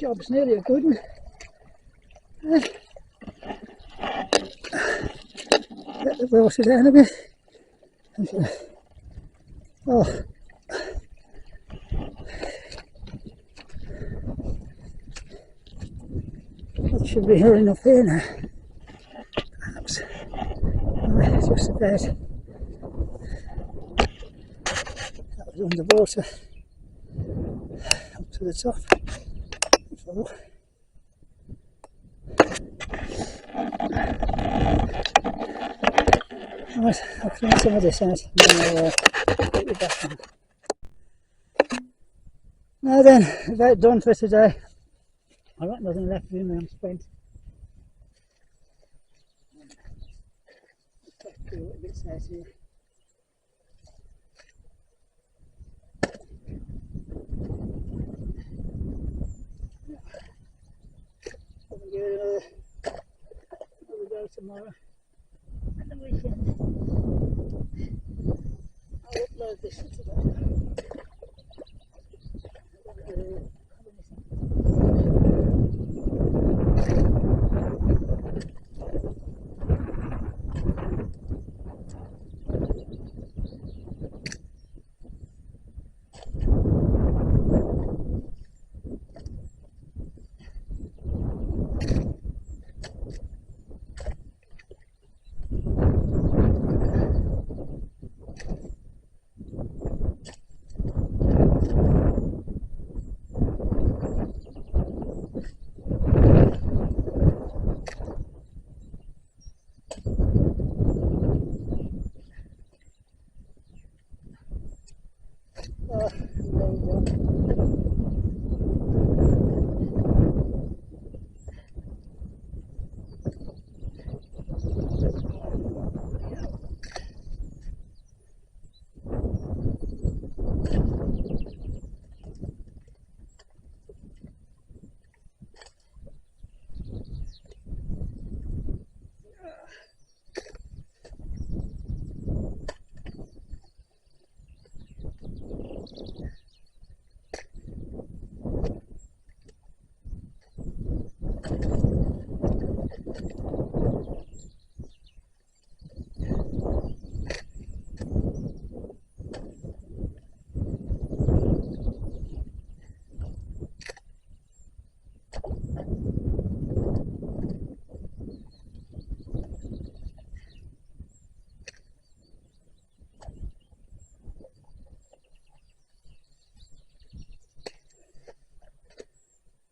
job's nearly a good one. Get the water down a bit. Oh, that should be here enough here now. Perhaps. Right, just about. That was underwater. Up to the top. Right, I'll clean some of this out and then I'll put you back on. Now then, about done for today. I've got nothing left in me, I'm spent. Take a few little bits out here. I'll give it another go tomorrow. And the weekend. I'll upload this for today.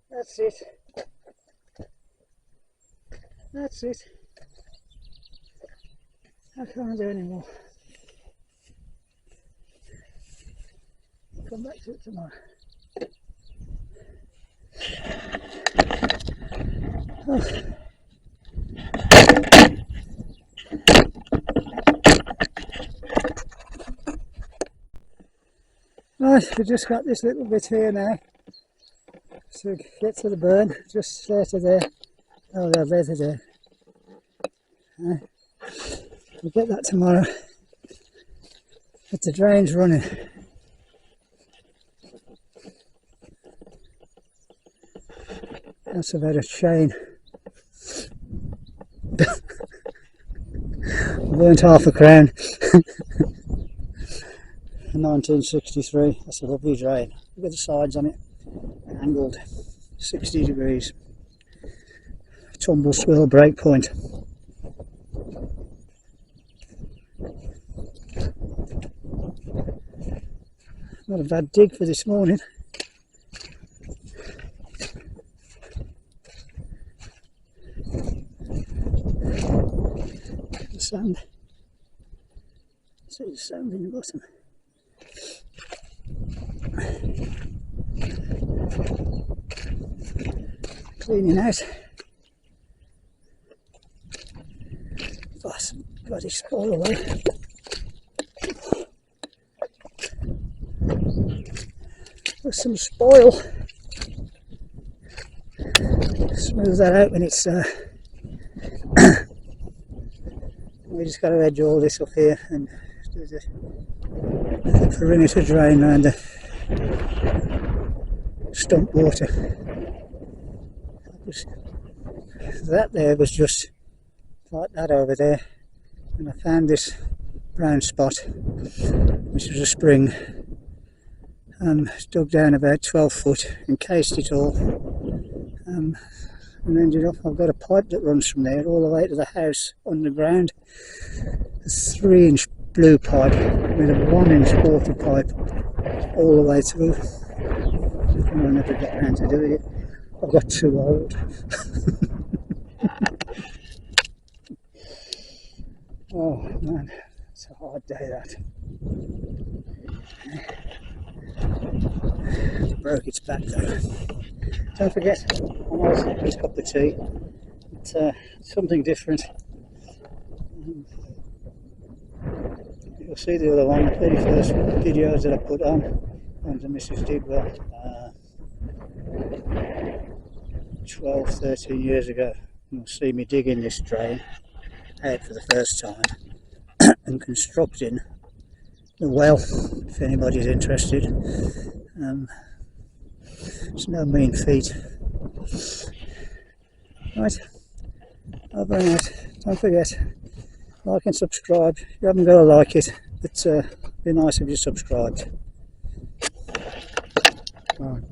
That's it. That's it. I can't do any more. Come back to it tomorrow. Oh. Right, we've just got this little bit here now. So get to the burn, just straight to there. Oh, they're there today. We'll get that tomorrow. But the drain's running. That's about a chain. Burnt half a crown. 1963. That's a lovely drain. Look at the sides on it. Angled 60 degrees. Tumble swirl break point. Not a bad dig for this morning. The sand. See the sand in the bottom. Cleaning out. Oh, some bloody spoil away. There's some spoil. Smooth that out when it's we just got to edge all this up here and do the perimeter drain around the stump water. That there was just like that over there, and I found this brown spot, which was a spring. Dug down about 12 foot, encased it all, and ended up, I've got a pipe that runs from there all the way to the house underground. A 3-inch blue pipe with a 1-inch water pipe all the way through. I never got around to doing it. I got too old. Oh man, it's a hard day that. Broke its back though. Don't forget, I might have this cup of tea. It's something different. You'll see the other one, the very first videos that I put on to Mrs Digwell 12, 13 years ago. You'll see me digging this drain out for the first time and constructing the well, if anybody's interested. It's no mean feat. Right, over and out. Don't forget, like and subscribe. If you haven't got to like it, it'd be nice if you subscribed. Right.